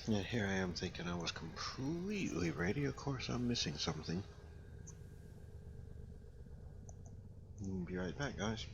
Yeah, here I am thinking I was completely ready. Of course, I'm missing something. Be right back, guys.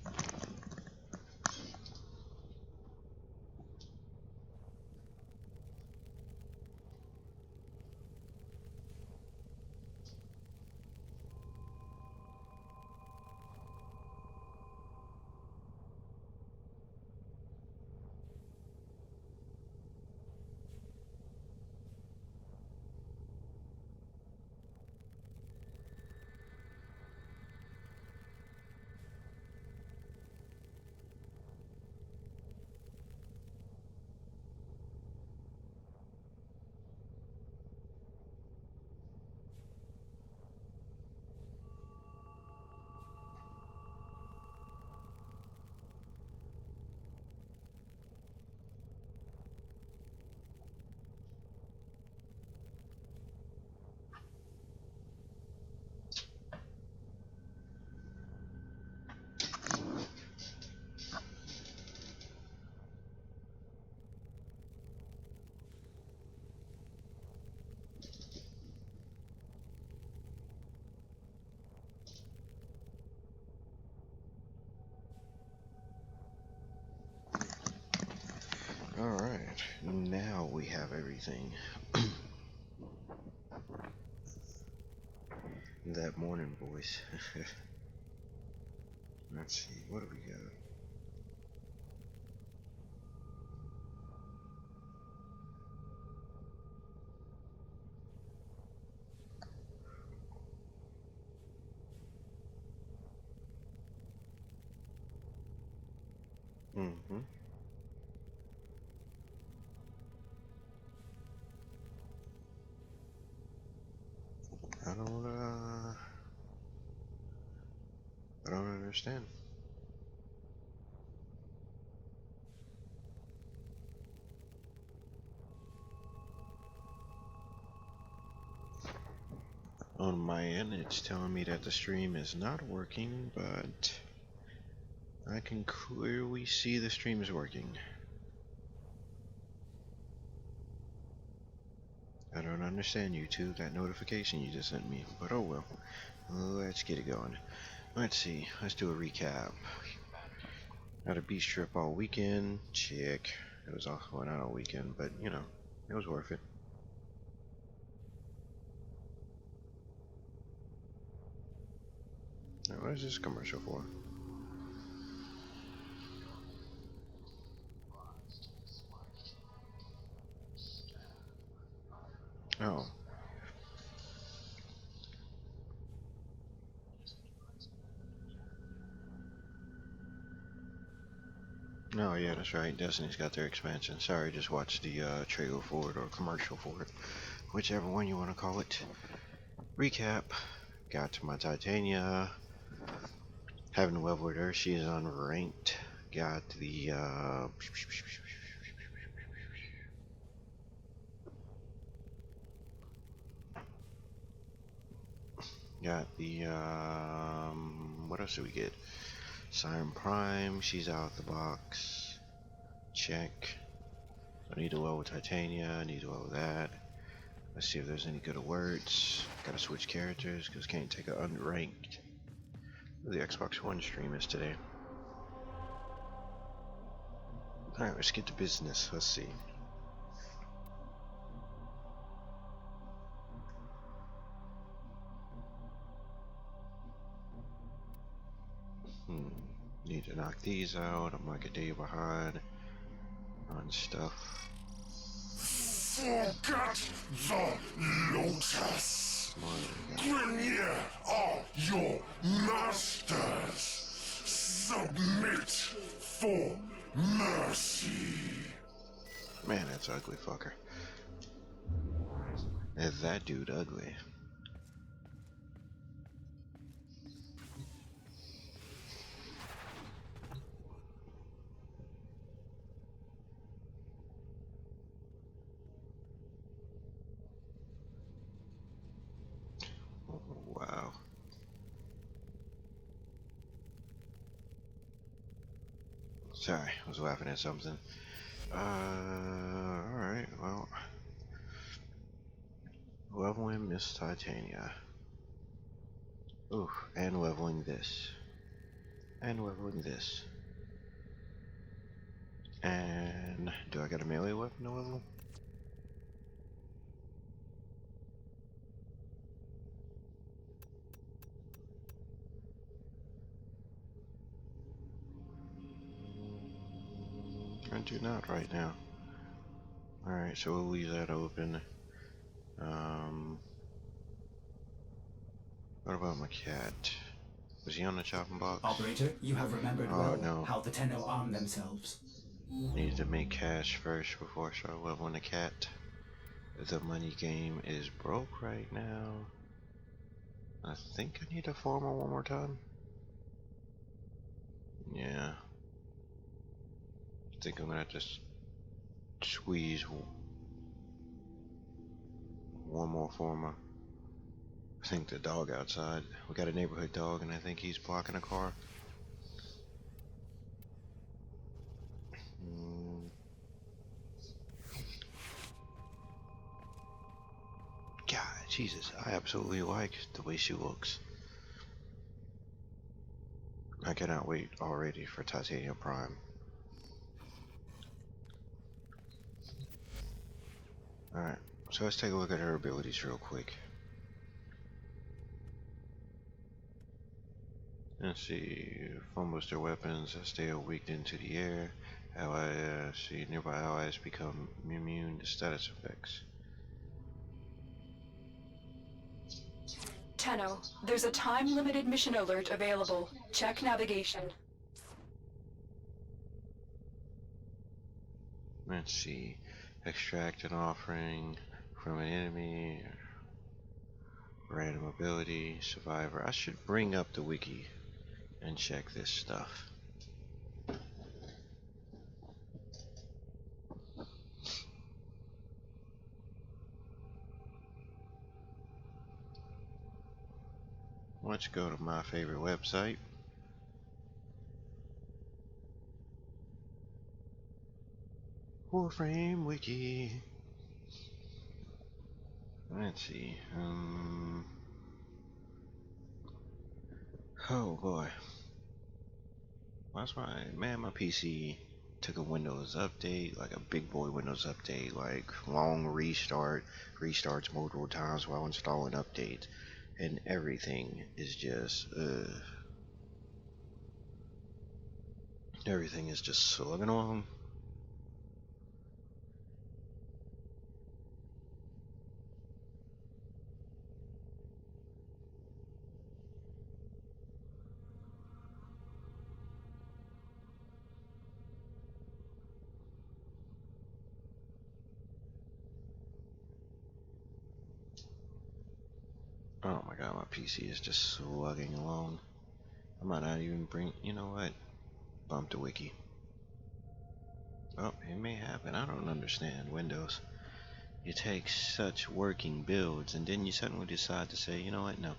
Alright, now we have everything. That morning voice. Let's see, what do we got? Mm-hmm. I don't, I don't understand. On my end, it's telling me that the stream is not working, but I can clearly see the stream is working. I don't understand, YouTube, that notification you just sent me, but oh well. Let's get it going. Let's see, let's do a recap. Had a beach trip all weekend, check. It was all, well, not all weekend, but you know, it was worth it. Now, what is this commercial for? Oh. No, yeah, that's right. Destiny's got their expansion. Sorry, just watched the trailer for it or commercial for it. Whichever one you want to call it. Recap. Got to my Titania. Haven't leveled her. She is unranked. Got the what else did we get? Siren Prime, she's out the box. Check. I need to level Titania, I need to level that. Let's see if there's any good alerts. Gotta switch characters because can't take an unranked. The Xbox One stream is today. Alright, let's get to business. Let's see. Need to knock these out. I'm like a day behind on stuff. Forget the Lotus. Bring here all your masters. Submit for mercy. Man, that's ugly fucker. Is that dude ugly? Wow. Sorry, I was laughing at something. Alright, well, Leveling Miss Titania. Oof, and leveling this. And leveling this. And do I got a melee weapon to level? I do not right now. Alright, so we'll leave that open. What about my cat? Was he on the chopping box? Operator, you have remembered No. how the Tenno arm themselves. Need to make cash first before I start leveling the cat. The money game is broke right now. I think I need to farm her one more time. Yeah. I think I'm gonna have to squeeze one more farmer. I think the dog outside. We got a neighborhood dog and I think he's blocking a car. God, Jesus, I absolutely like the way she looks. I cannot wait already for Titania Prime. Alright, so let's take a look at her abilities real quick. Let's see, foam booster weapons stay weak into the air. See nearby allies become immune to status effects. Tenno, there's a time-limited mission alert available. Check navigation. Let's see, extract an offering from an enemy. Random ability, survivor. I should bring up the wiki and check this stuff. Let's go to my favorite website. WoodFrame wiki. Let's see. Oh boy. That's right, man. My PC took a Windows update, like a big boy Windows update, like long restarts multiple times while installing updates, and everything is just everything is just slugging along. Oh my god, my PC is just slugging along. I might not even bring, you know what? Bump the wiki. Oh, it may happen. I don't understand Windows. You take such working builds and then you suddenly decide to say, you know what? No.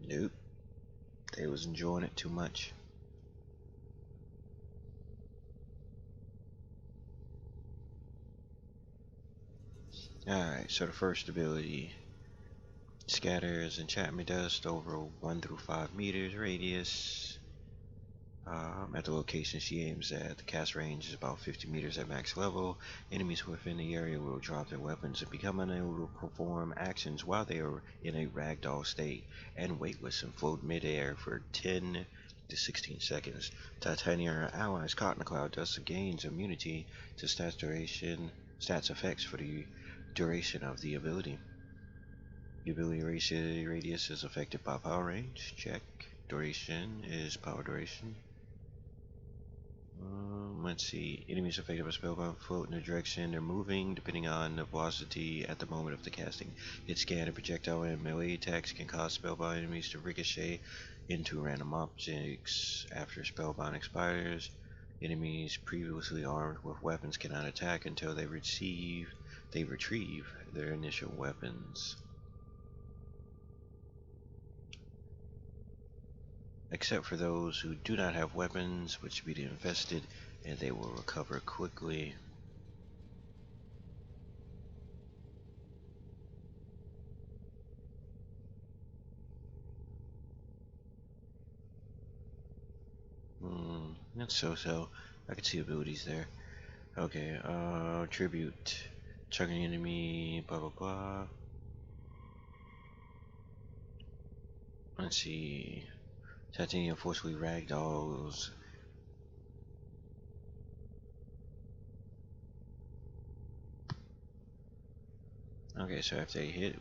Nope. They was enjoying it too much. Alright, so the first ability scatters enchantment dust over 1 through 5 meters radius. At the location she aims at, the cast range is about 50 meters at max level. Enemies within the area will drop their weapons and become unable to perform actions while they are in a ragdoll state and weightless and float midair for 10 to 16 seconds. Titania and her allies caught in the cloud dust gains immunity to stats effects for the duration of the ability. The ability radius is affected by power range. Check. Duration is power duration. Let's see. Enemies affected by spellbound float in the direction they're moving, depending on the velocity at the moment of the casting. Hit, scan, and projectile and melee attacks can cause spellbound enemies to ricochet into random objects. After spellbound expires, enemies previously armed with weapons cannot attack until they retrieve their initial weapons. Except for those who do not have weapons, which be the infested, and they will recover quickly. That's so. I can see abilities there. Okay, tribute. Chugging enemy, blah blah blah. Let's see. Titania forcefully ragdolls. Okay, so if they hit,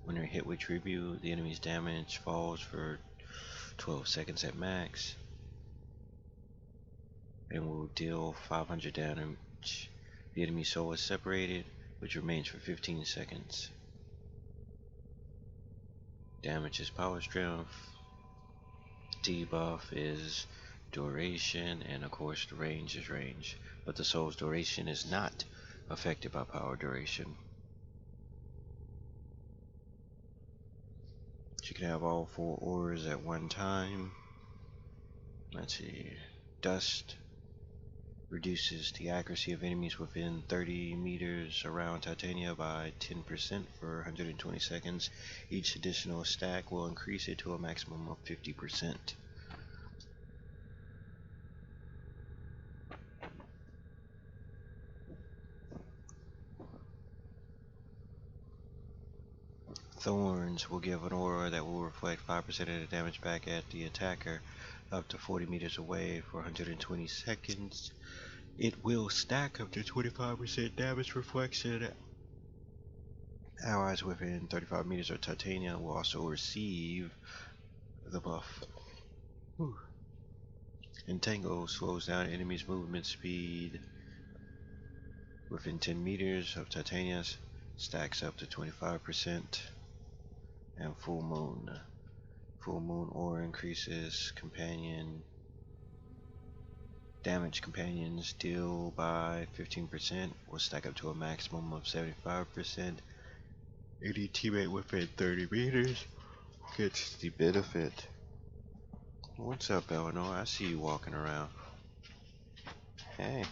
when they're hit with tribute, the enemy's damage falls for 12 seconds at max, and will deal 500 damage. The enemy soul is separated, which remains for 15 seconds. Damage is power strength. Debuff is duration, and of course the range is range. But the soul's duration is not affected by power duration. She can have all 4 auras at one time. Let's see. Dust reduces the accuracy of enemies within 30 meters around Titania by 10% for 120 seconds. Each additional stack will increase it to a maximum of 50%. Thorns will give an aura that will reflect 5% of the damage back at the attacker up to 40 meters away for 120 seconds. It will stack up to 25% damage reflection. Allies within 35 meters of Titania will also receive the buff. Whew. Entangle slows down enemies' movement speed within 10 meters of Titania, stacks up to 25%. And Full Moon aura increases companion damage. Companions deal by 15%, will stack up to a maximum of 75%. Any teammate within 30 meters gets the benefit. What's up, Eleanor? I see you walking around. Hey.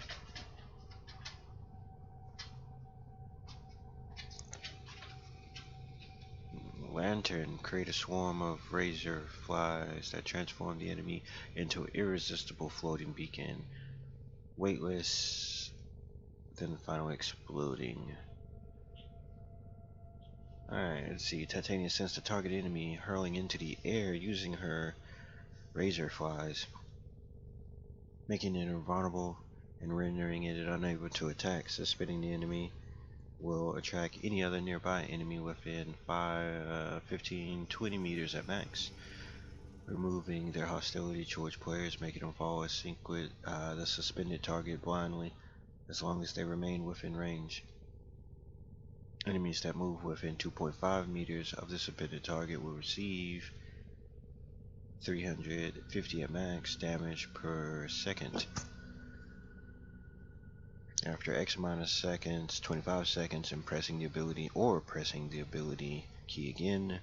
Lantern, create a swarm of razor flies that transform the enemy into an irresistible floating beacon. Weightless, then finally exploding. Alright, let's see. Titania sends the target enemy hurling into the air using her razor flies, making it invulnerable and rendering it unable to attack. Suspending the enemy will attract any other nearby enemy within 15, 20 meters at max, removing their hostility towards players, making them fall in sync with the suspended target blindly as long as they remain within range. Enemies that move within 2.5 meters of the suspended target will receive 350 at max damage per second. After X amount of seconds, 25 seconds, and pressing the ability key again,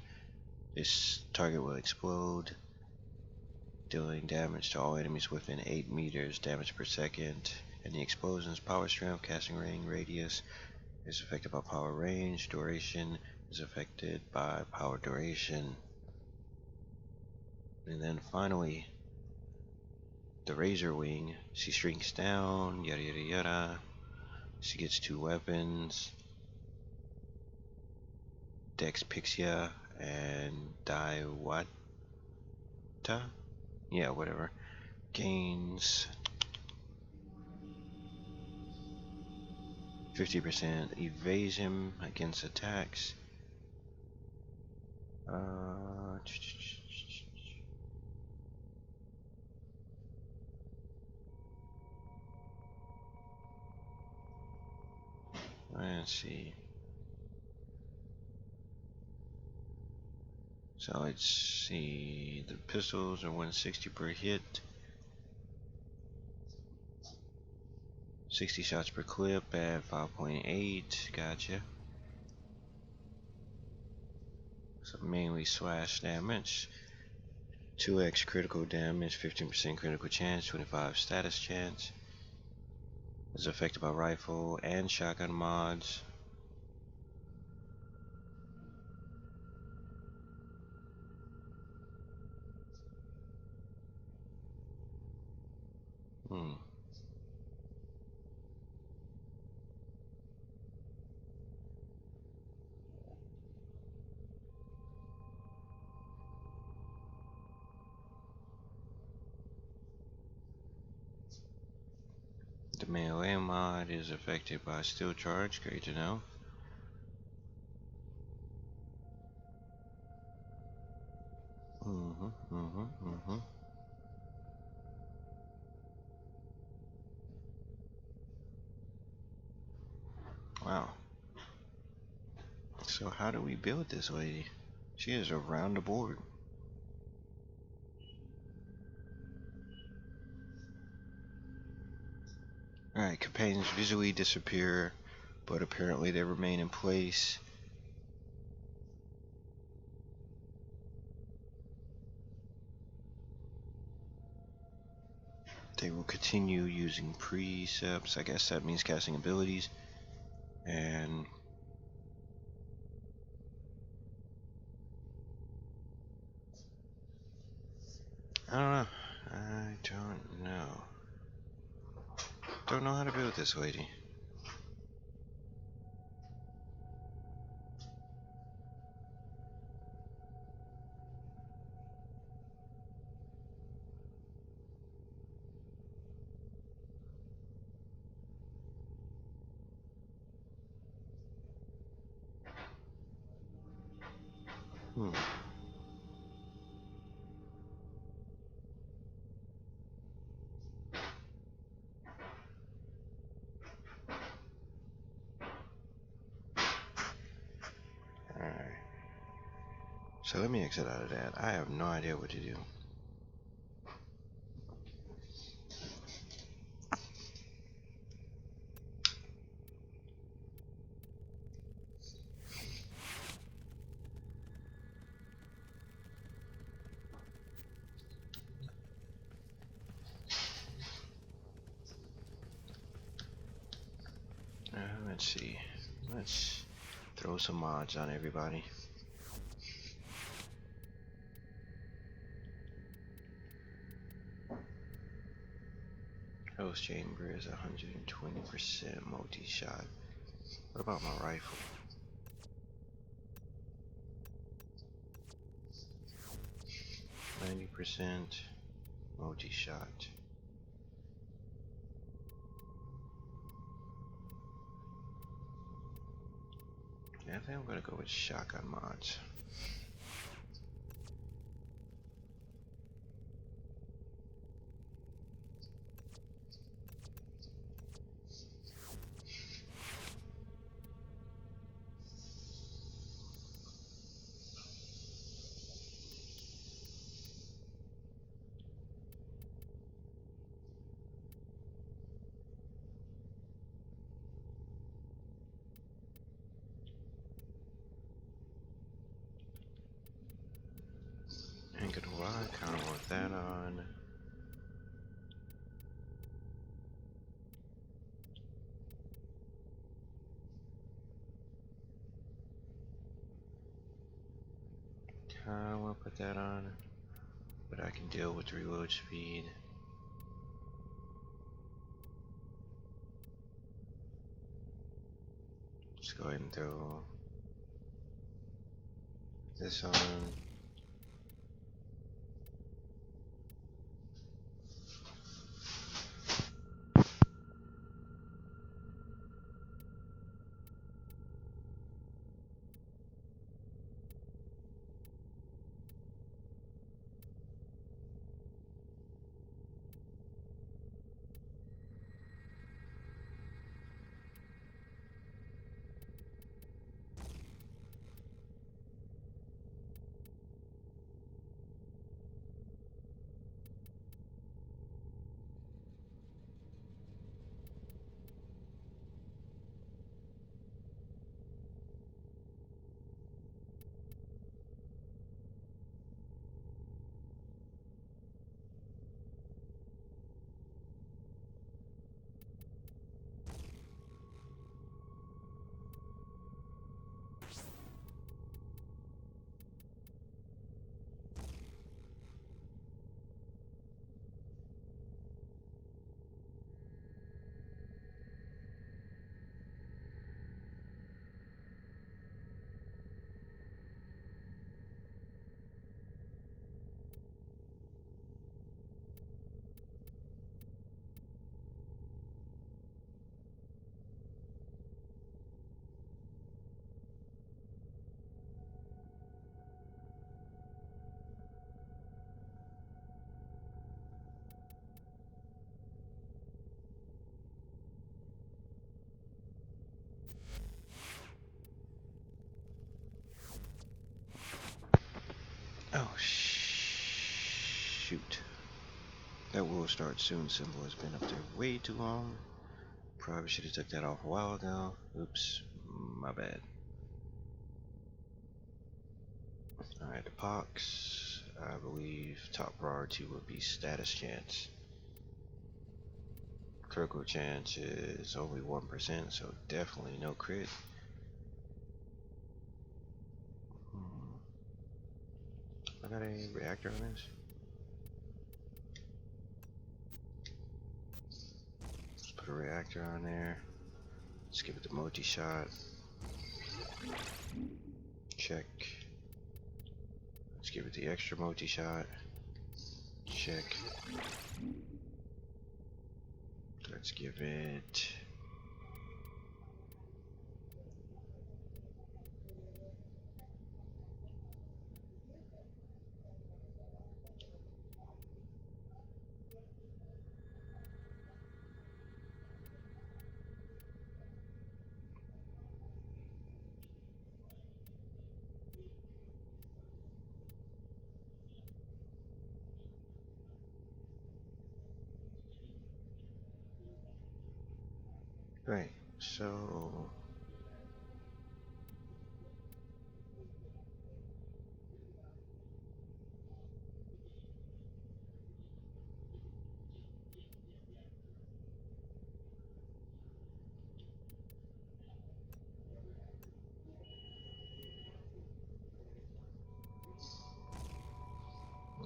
this target will explode, dealing damage to all enemies within 8 meters, damage per second. And the explosion's power strength, casting ring radius is affected by power range, duration is affected by power duration. And then finally, the Razor Wing, she shrinks down, yada yada yada. She gets 2 weapons, Dex Pixia and Daiwata? Yeah, whatever. Gains 50% evasion against attacks. Let's see. So let's see. The pistols are 160 per hit. 60 shots per clip at 5.8. Gotcha. So mainly slash damage. 2x critical damage, 15% critical chance, 25 status chance. Is affected by rifle and shotgun mods. Hmm. The melee mod is affected by steel charge. Great to know. Wow. So how do we build this lady? She is around the board. Alright, companions visually disappear, but apparently they remain in place. They will continue using precepts. I guess that means casting abilities. And I don't know. I don't know. Don't know how to build this lady. Hmm. Alright. So let me exit out of that. I have no idea what to do. Let's see. Let's throw some mods on everybody. Host chamber is 120% multi-shot. What about my rifle? 90% multi-shot. Yeah, I think I'm gonna go with shotgun mods. Ain't gonna lie, kinda want that on. Kinda wanna put that on, but I can deal with reload speed. Let's go ahead and throw this on. Show start soon symbol has been up there way too long. Probably should have took that off a while ago. Oops, my bad. Alright, the pox. I believe top priority would be status chance. Critical chance is only 1%, so definitely no crit. I got a reactor on this. Let's put a reactor on there. Let's give it the multi-shot. Check. Let's give it the extra multi-shot. Check. Let's give it... Right, so...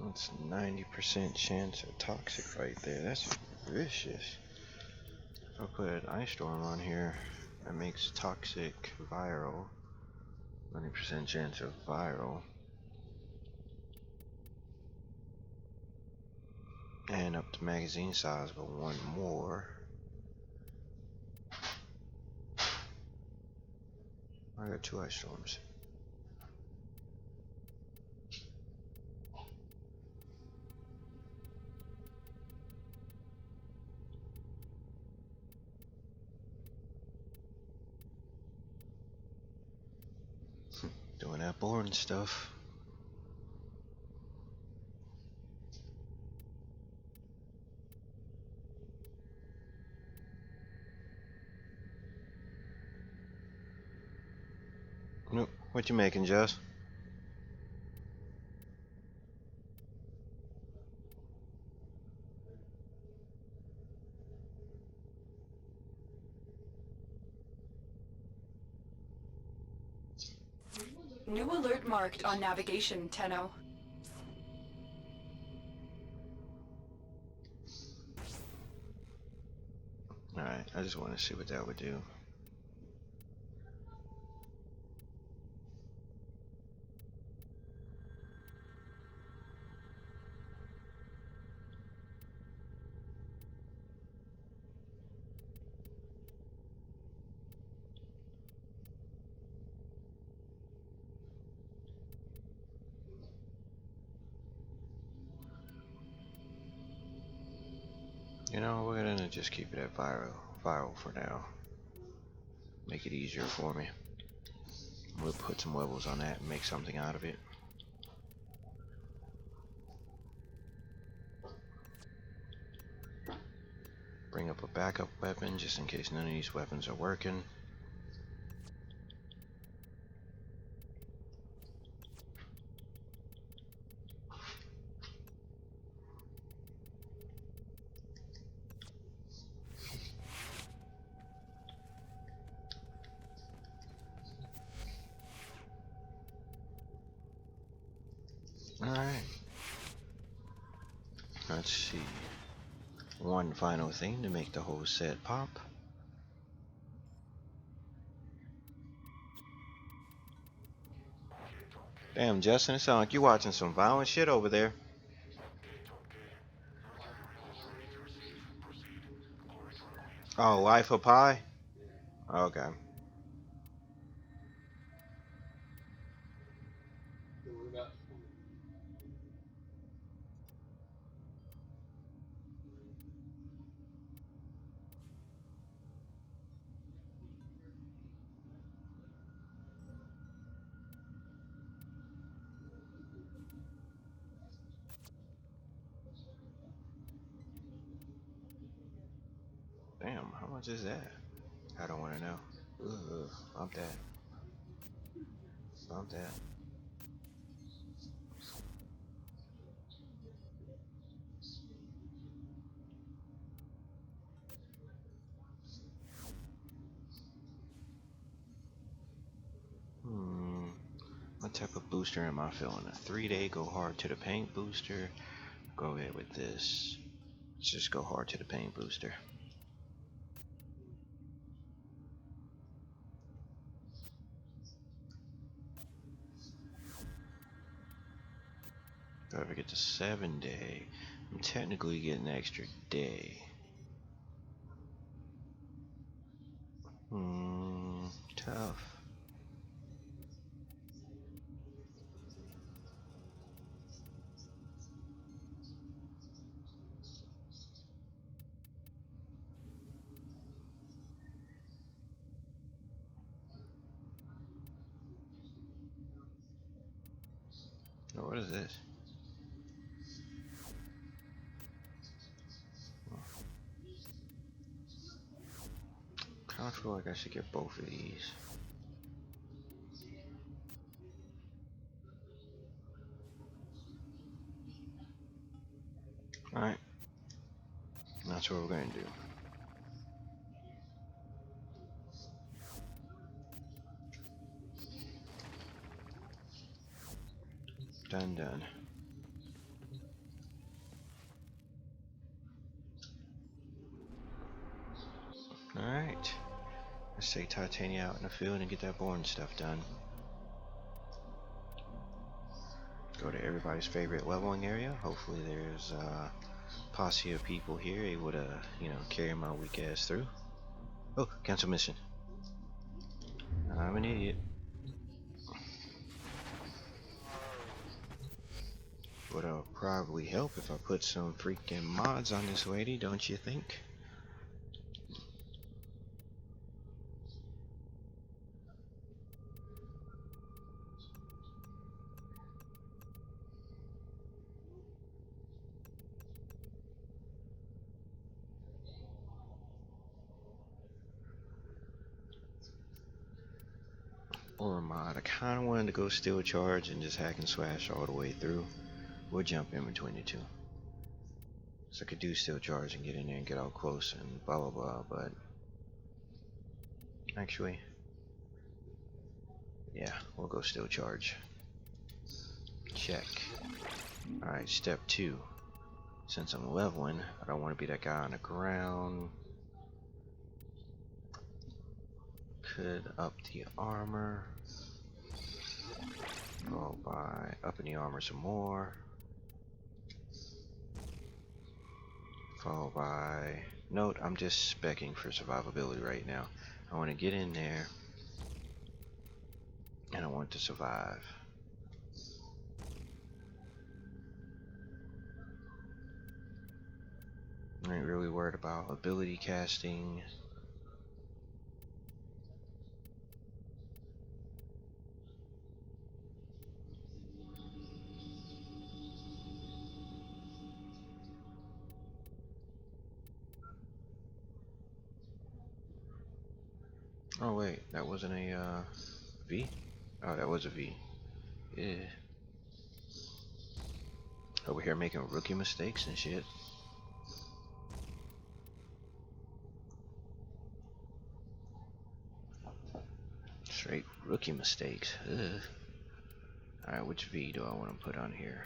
That's 90% chance of toxic right there. That's vicious. I'll put an ice storm on here. That makes toxic viral. 90% chance of viral. And up to magazine size, but one more. I got 2 ice storms. Doing that boring stuff. Nope. What you making, Jess? New alert marked on navigation, Tenno. Alright, I just want to see what that would do. You know, we're gonna just keep it at viral for now. Make it easier for me. We'll put some levels on that and make something out of it. Bring up a backup weapon just in case none of these weapons are working. Alright. Let's see. One final thing to make the whole set pop. Damn, Justin, it sounds like you watching some violent shit over there. Oh, Life of Pi? Okay. Damn, how much is that? I don't want to know. Ugh, bump that. Bump that. What type of booster am I feeling? A 3-day go hard to the paint booster? Go ahead with this. Let's just go hard to the paint booster. If I ever get to 7-day, I'm technically getting an extra day. Tough. Oh, what is this? Kind of feel like I should get both of these. Alright. That's what we're going to do. Done. Alright. Let's take Titania out in the field and get that boring stuff done. Go to everybody's favorite leveling area. Hopefully there's a posse of people here able to, carry my weak ass through. Oh, cancel mission. I'm an idiot. Would probably help if I put some freaking mods on this lady, don't you think? Or a mod. I kind of wanted to go steel charge and just hack and slash all the way through. We'll jump in between the two. So I could do steel charge and get in there and get all close and blah blah blah, but actually, yeah, we'll go steel charge. Check. Alright, step 2. Since I'm leveling, I don't want to be that guy on the ground. Could up the armor. Followed by upping the armor some more. Followed by... Note, I'm just speccing for survivability right now. I want to get in there. And I want to survive. I ain't really worried about ability casting. Oh wait, that wasn't a V? Oh, that was a V. Yeah. Over here making rookie mistakes and shit. Straight rookie mistakes. Ugh. Alright, which V do I want to put on here?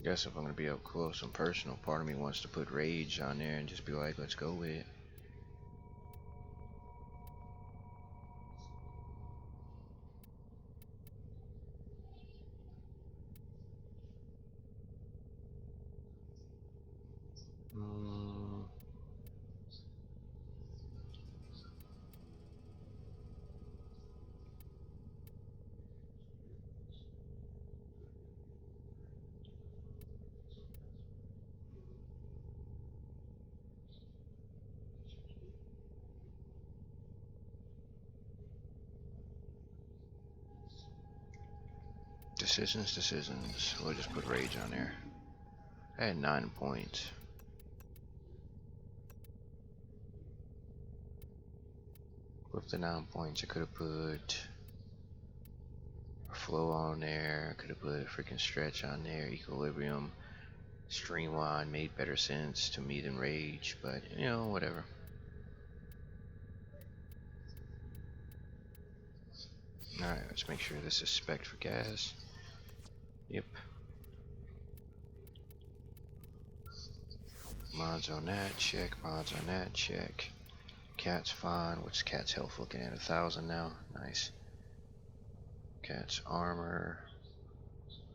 Guess if I'm gonna be up close and personal, part of me wants to put rage on there and just be like, let's go with it. Decisions. We'll just put rage on there. I had 9 points. With the 9 points, I could have put flow on there. I could have put freaking stretch on there. Equilibrium, streamline made better sense to me than rage, but you know, whatever. Alright, let's make sure this is spec'd for gas. Yep. Mods on that, check. Mods on that, check. Cat's fine. What's cat's health looking at? 1,000 now. Nice. Cat's armor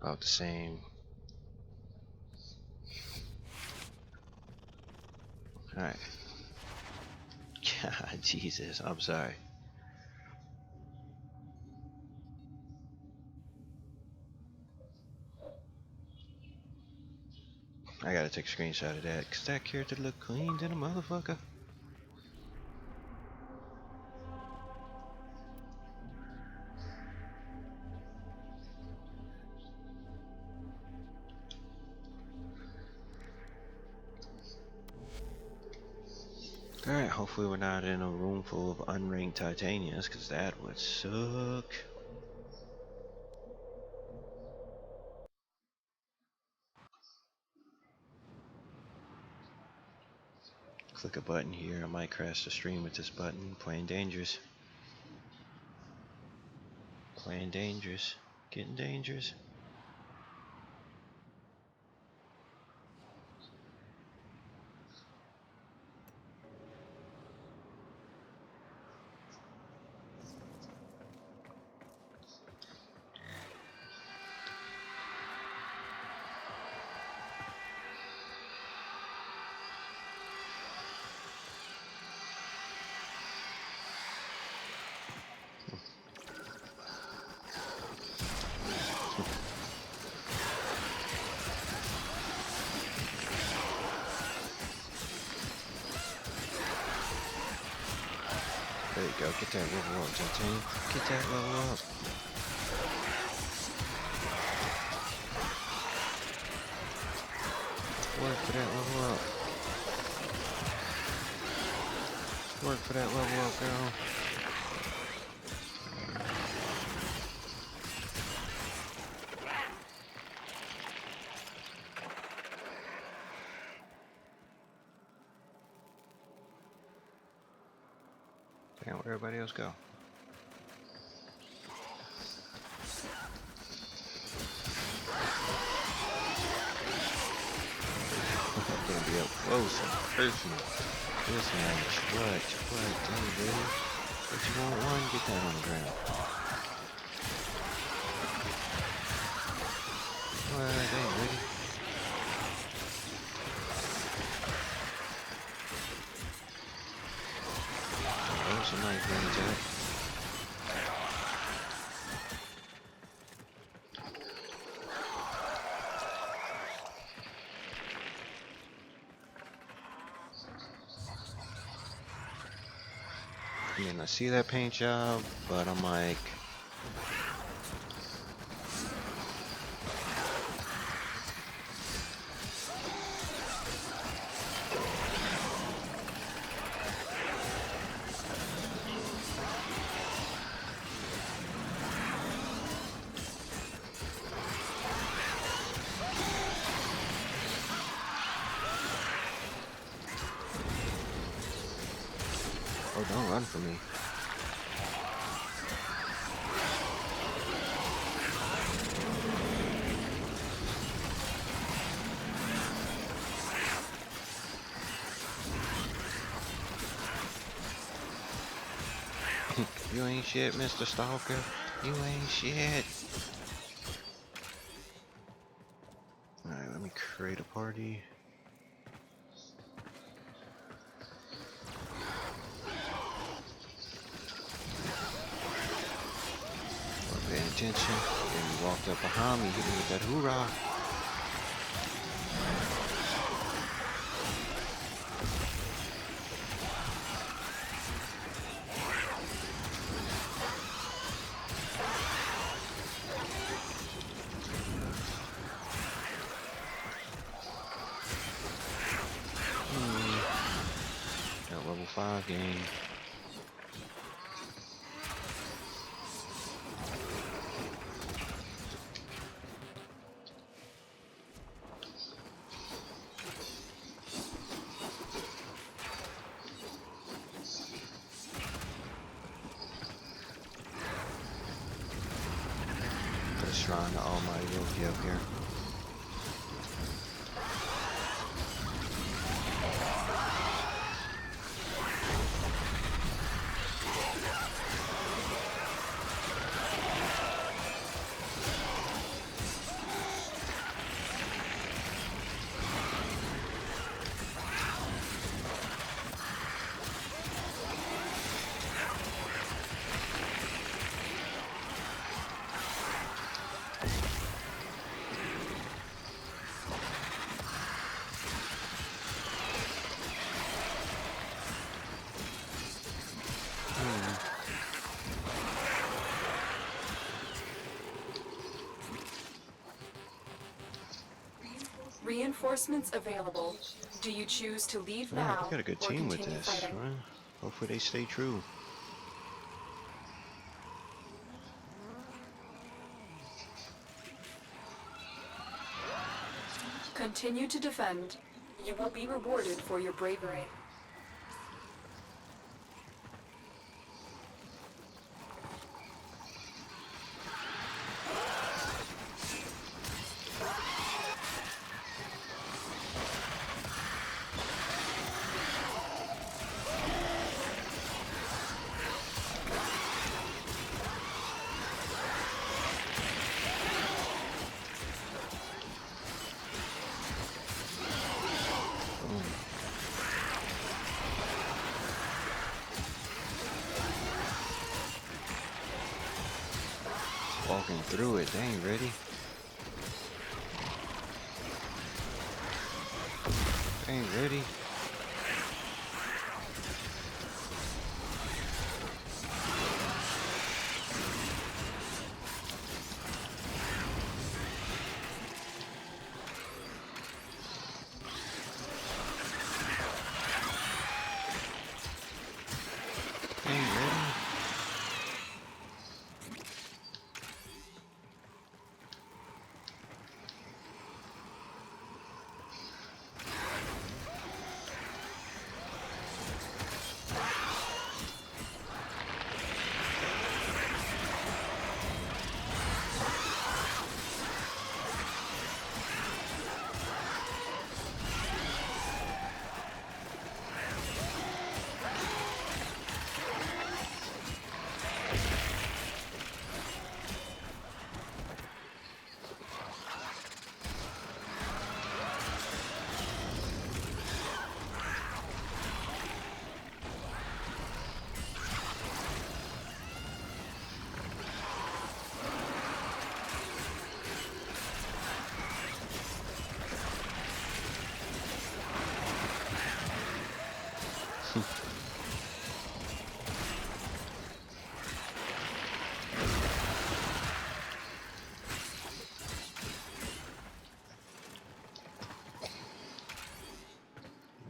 about the same. Alright. God, Jesus, I'm sorry. I gotta take a screenshot of that, cause that character look clean than a motherfucker. Alright, hopefully we're not in a room full of unranked Titanias, cause that would suck. Click a button here, I might crash the stream with this button. Playing dangerous. Playing dangerous. Getting dangerous. There you go, get that level up, Titania. Get that level up. Work for that level up. Work for that level up, girl. Damn, where'd everybody else go? Gonna be up close and personal. This match, what, dang baby. What you want one? Get that on the ground. What, dang baby. Oh, somebody's running to it. I mean, I see that paint job, but I'm like, oh, don't run from me. You ain't shit, Mr. Stalker. You ain't shit. Alright, let me create a party. We're paying attention. And you walked up behind me, hit me with that hoorah. 5 game. The Shrine to Almighty Loki up here. Reinforcements available. Do you choose to leave Alright, now we got a good or team with continue this. fighting? Right? Hopefully they stay true. Continue to defend. You will be rewarded for your bravery. Walking through it, they ain't ready. They ain't ready. They ain't ready.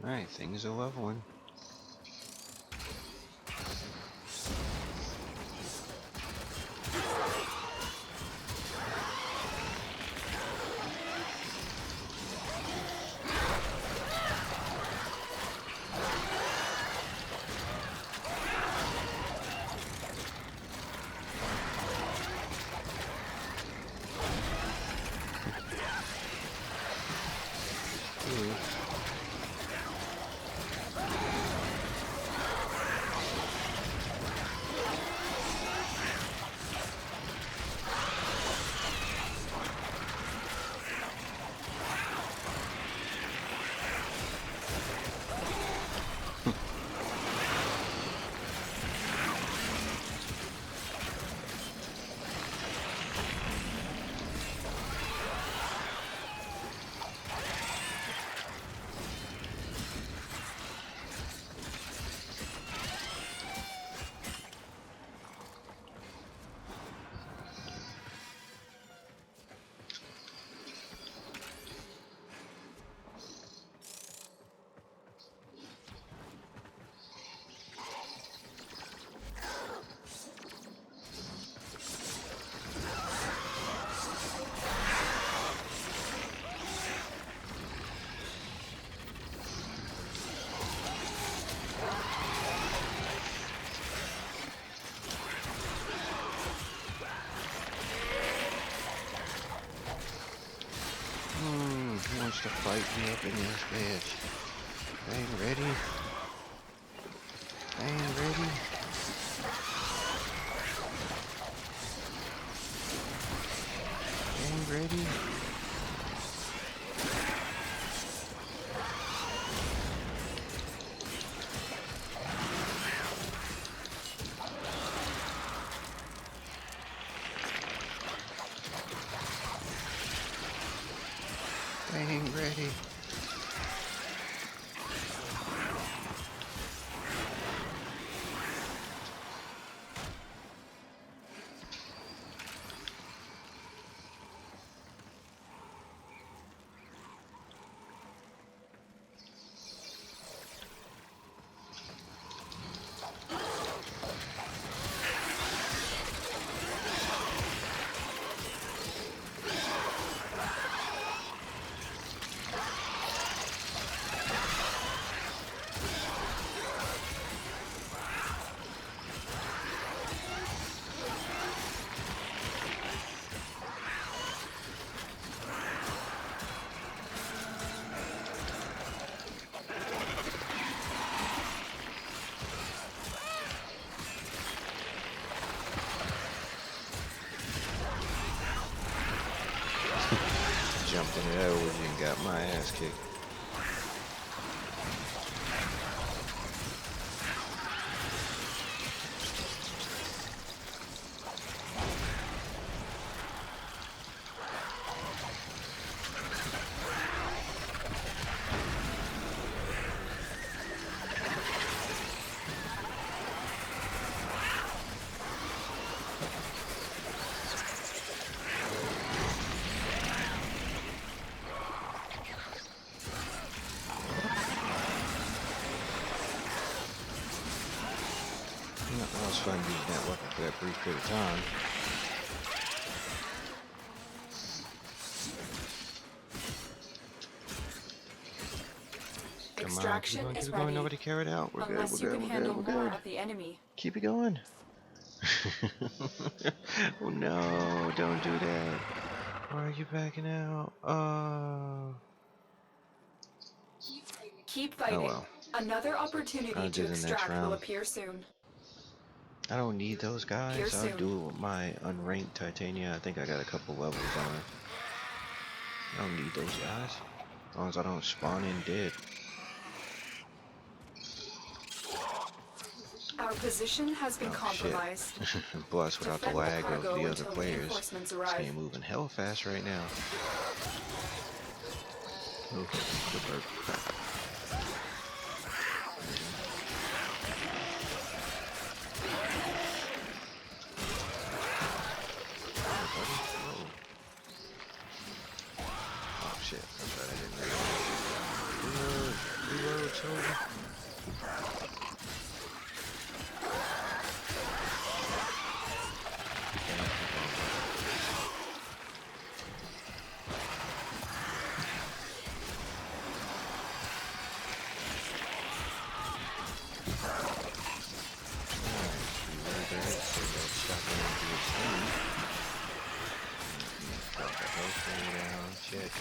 Alright, things are leveling. Ooh. to fight me up in this bitch. I ain't ready. I ain't ready. I ain't ready. I ain't ready. Jumped into that wood and got my ass kicked. That was fun using that weapon for that brief period of time. Extraction is Keep it going. ready. Nobody carried out. We're good. Unless you We're can good. handle We're more good. of the enemy. Keep it going. Oh no! Don't do that. Why are you backing out? Keep fighting. Oh well. Another opportunity I'll to do the next extract will round. appear soon. I don't need those Appear guys. I'll soon. do it with my unranked Titania. I think I got a couple levels on her. I don't need those guys. As long as I don't spawn in dead. Our position has been Oh compromised. shit. Plus, without the Defend the lag of cargo the other until players, reinforcements this arrive. game moving hell fast right now. Okay, good bird. Oh shit, that's right, I didn't realize. Reload, soldier. Check.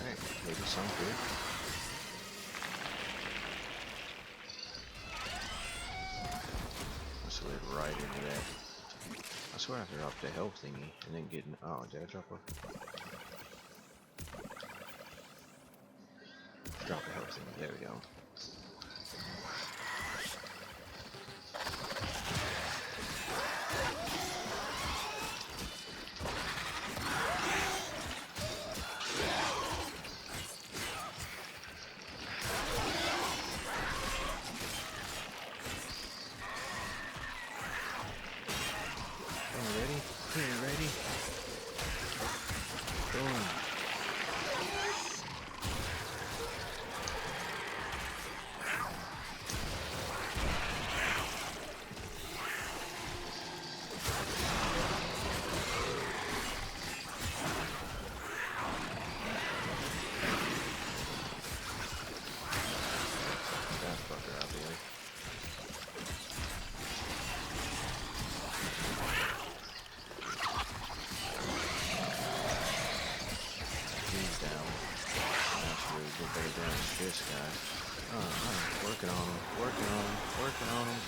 Alright, maybe some good. I slid right into that. I swear I dropped the health thingy and then getting. Oh, did I drop a. Drop the health thingy. There we go. Ready? Boom. Working on him. Working on him. Working on him.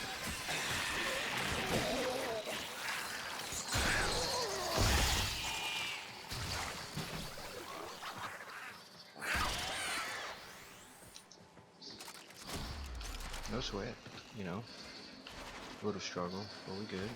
No sweat, you know. A little struggle, but we good.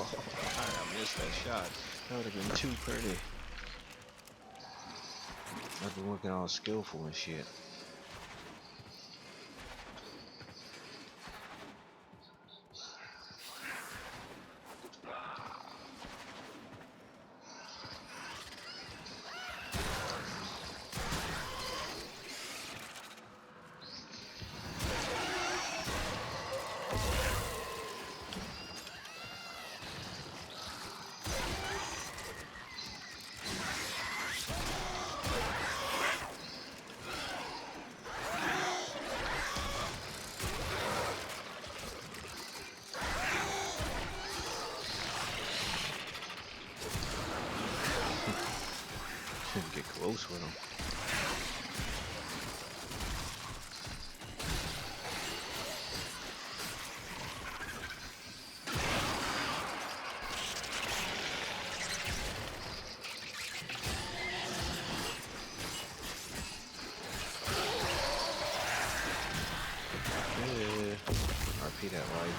I missed that shot. That would have been too pretty. I've been looking all skillful and shit. Get close with him. Yeah. RP that life.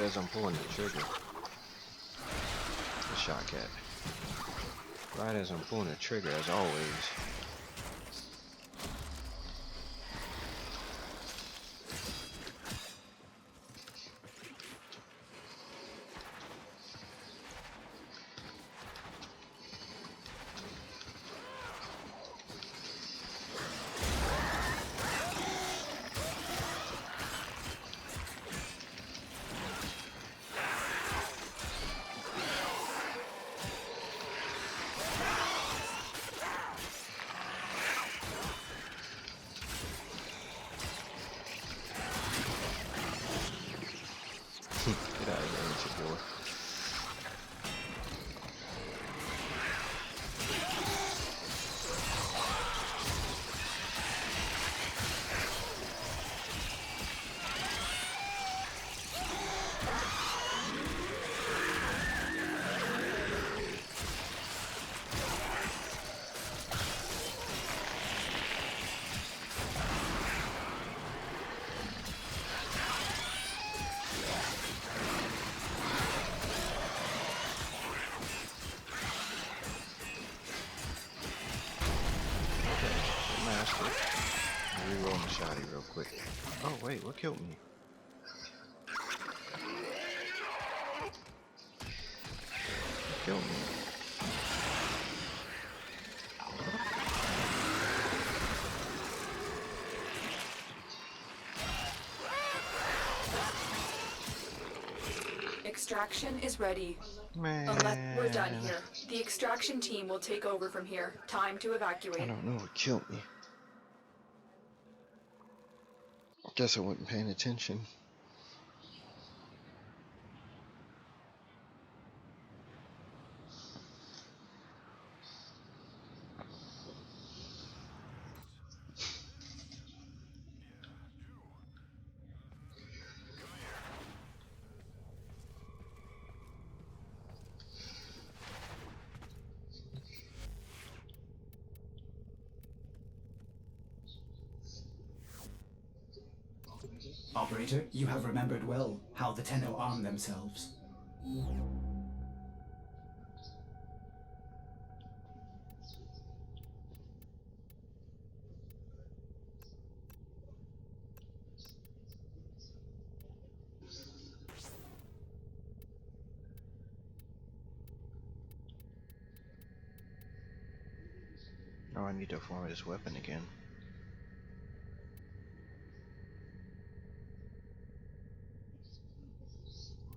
As I'm pulling the trigger. The shot cat. Right as I'm pulling the trigger, as always. Get out of there, ancient boy. Reroll my shotty real quick. Oh wait, what killed me? What killed me? Extraction is ready. Man. Unless we're done here, the extraction team will take over from here. Time to evacuate. I don't know what killed me. Guess I wasn't paying attention. Operator, you have remembered well how the Tenno arm themselves. Oh, I need to form this weapon again.